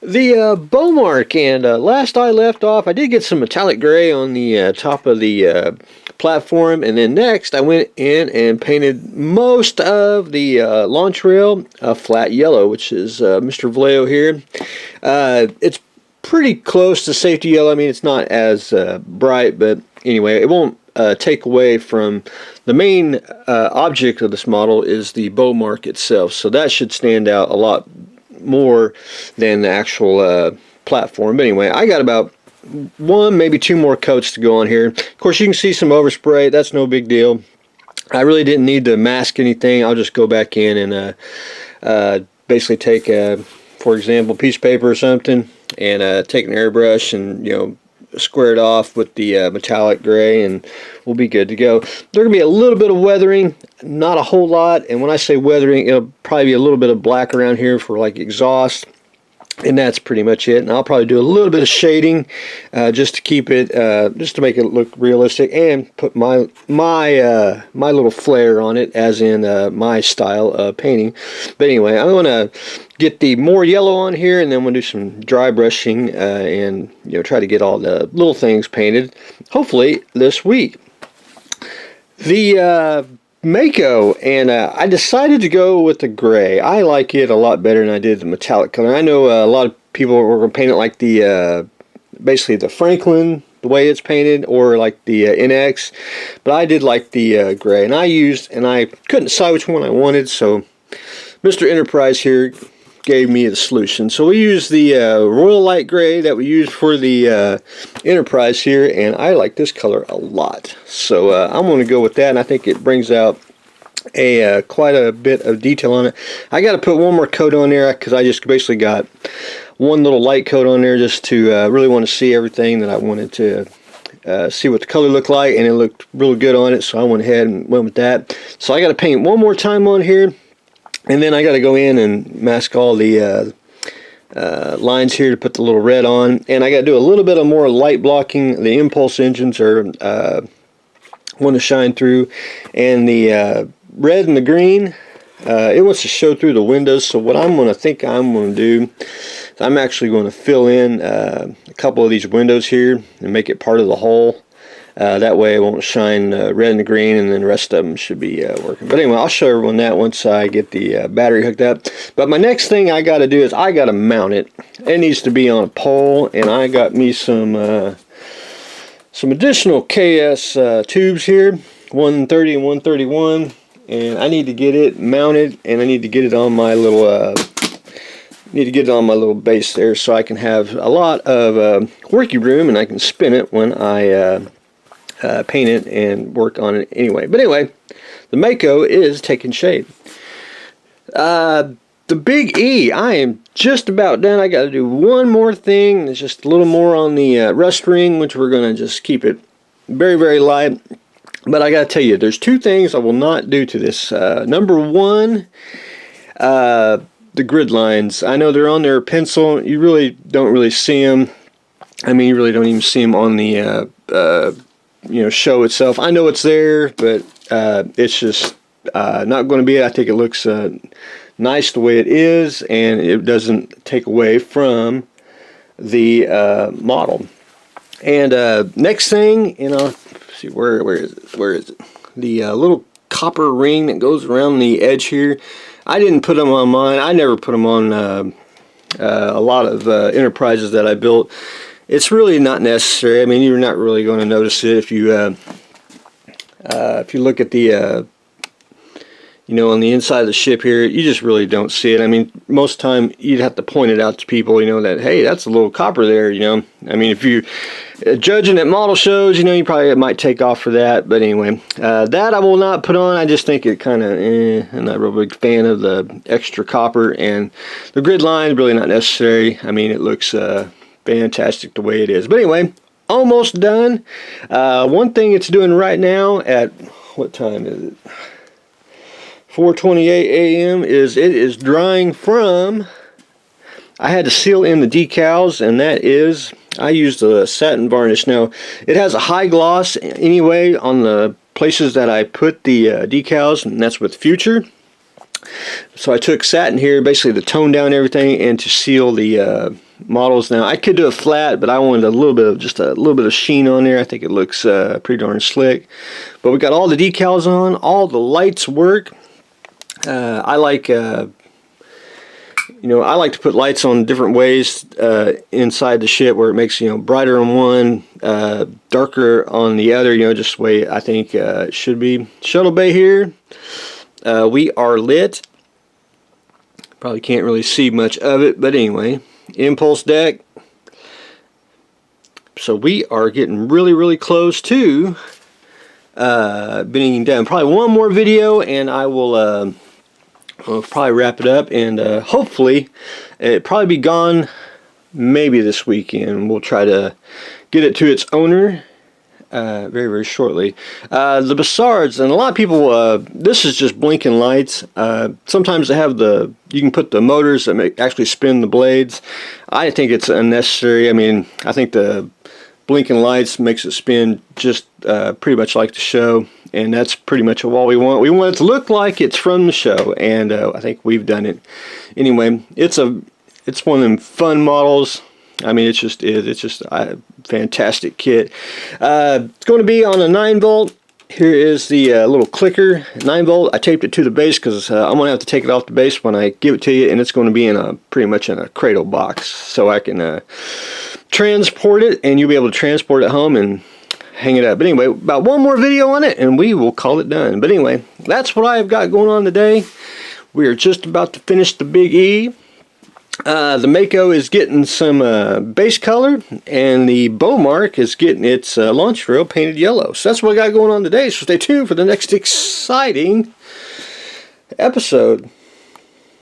The Bomarc, and last I left off, I did get some metallic gray on the top of the platform, and then next I went in and painted most of the launch rail flat yellow, which is Mr. Vallejo here. It's pretty close to safety yellow. I mean, it's not as bright, but anyway, it won't take away from the main object of this model is the Bomarc itself, so that should stand out a lot more than the actual platform. But anyway, I got about one, maybe two more coats to go on here. Of course, you can see some overspray. That's no big deal. I really didn't need to mask anything. I'll just go back in and basically take, for example, a piece of paper or something, and take an airbrush and, you know, square it off with the metallic gray, and we'll be good to go. There's going to be a little bit of weathering, not a whole lot, and when I say weathering, it'll probably be a little bit of black around here for like exhaust, and that's pretty much it. And I'll probably do a little bit of shading just to keep it, just to make it look realistic, and put my little flair on it, as in my style of painting. But anyway, I'm going to get the more yellow on here, and then we'll do some dry brushing and, you know, try to get all the little things painted, hopefully this week. The Mako, and I decided to go with the gray. I like it a lot better than I did the metallic color. I know a lot of people were going to paint it like the basically the Franklin, the way it's painted, or like the NX, but I did like the gray, and I couldn't decide which one I wanted, so Mr. Enterprise here gave me the solution. So we used the Royal Light Gray that we used for the Enterprise here, and I like this color a lot. So I'm going to go with that, and I think it brings out a quite a bit of detail on it. I got to put one more coat on there because I just basically got one little light coat on there just to really want to see everything that I wanted to see what the color looked like, and it looked really good on it, so I went ahead and went with that. So I got to paint one more time on here, and then I got to go in and mask all the lines here to put the little red on, and I got to do a little bit of more light blocking. The impulse engines are want to shine through, and the red and the green, it wants to show through the windows. So what I'm going to do, I'm actually going to fill in a couple of these windows here and make it part of the whole. That way it won't shine red and green, and then the rest of them should be working. But anyway, I'll show everyone that once I get the battery hooked up. But my next thing I got to do is I got to mount it. It needs to be on a pole, and I got me some additional KS tubes here, 130 and 131, and I need to get it mounted, and I need to get it on my little base there, so I can have a lot of working room, and I can spin it when I paint it and work on it anyway. But anyway, the Mako is taking shape. The Big E, I am just about done. I got to do one more thing. There's just a little more on the rust ring, which we're going to just keep it very, very light. But I got to tell you, there's two things I will not do to this. Number one, the grid lines. I know they're on their pencil. You really don't really see them. I mean, you really don't even see them on the show itself. I know it's there, but it's just not going to be it. I think it looks nice the way it is, and it doesn't take away from the model. And next thing, see, where is it? The little copper ring that goes around the edge here. I didn't put them on mine. I never put them on a lot of Enterprises that I built. It's really not necessary. I mean, you're not really going to notice it if you look at the on the inside of the ship here. You just really don't see it. I mean, most of the time you'd have to point it out to people, that, hey, that's a little copper there, I mean, if you're judging at model shows, you probably might take off for that. But anyway, that I will not put on. I just think it kind of, I'm not a real big fan of the extra copper, and the grid line is really not necessary. I mean, it looks fantastic the way it is. But anyway, almost done. One thing it's doing right now at, what time is it? 4:28 a.m. is it is drying from, I had to seal in the decals, and that is, I used a satin varnish. Now, it has a high gloss anyway on the places that I put the decals, and that's with Future. So I took satin here basically to tone down everything and to seal the models. Now I could do a flat, but I wanted a little bit of just a little bit of sheen on there. I think it looks pretty darn slick. But we got all the decals on, all the lights work. I like I like to put lights on different ways inside the ship, where it makes brighter on one, darker on the other. Just the way I think it should be. Shuttle bay here. We are lit. Probably can't really see much of it, but anyway. Impulse deck. So we are getting really close to being done. Probably one more video and I will I'll probably wrap it up, and hopefully it'll probably be gone maybe this weekend. We'll try to get it to its owner very shortly. The Bomarcs, and a lot of people, this is just blinking lights. Sometimes they have you can put the motors that actually spin the blades. I think it's unnecessary. I mean, I think the blinking lights makes it spin just pretty much like the show, and that's pretty much all we want. We want it to look like it's from the show, and I think we've done it. Anyway, it's one of them fun models. I mean, it's just a fantastic kit. It's going to be on a 9-volt. Here is the little clicker, 9-volt. I taped it to the base because I'm going to have to take it off the base when I give it to you, and it's going to be pretty much in a cradle box, so I can transport it, and you'll be able to transport it home and hang it up. But anyway, about one more video on it, and we will call it done. But anyway, that's what I've got going on today. We are just about to finish the Big E. The Mako is getting some base color, and the Bomarc is getting its launch rail painted yellow. So that's what I got going on today. So stay tuned for the next exciting episode.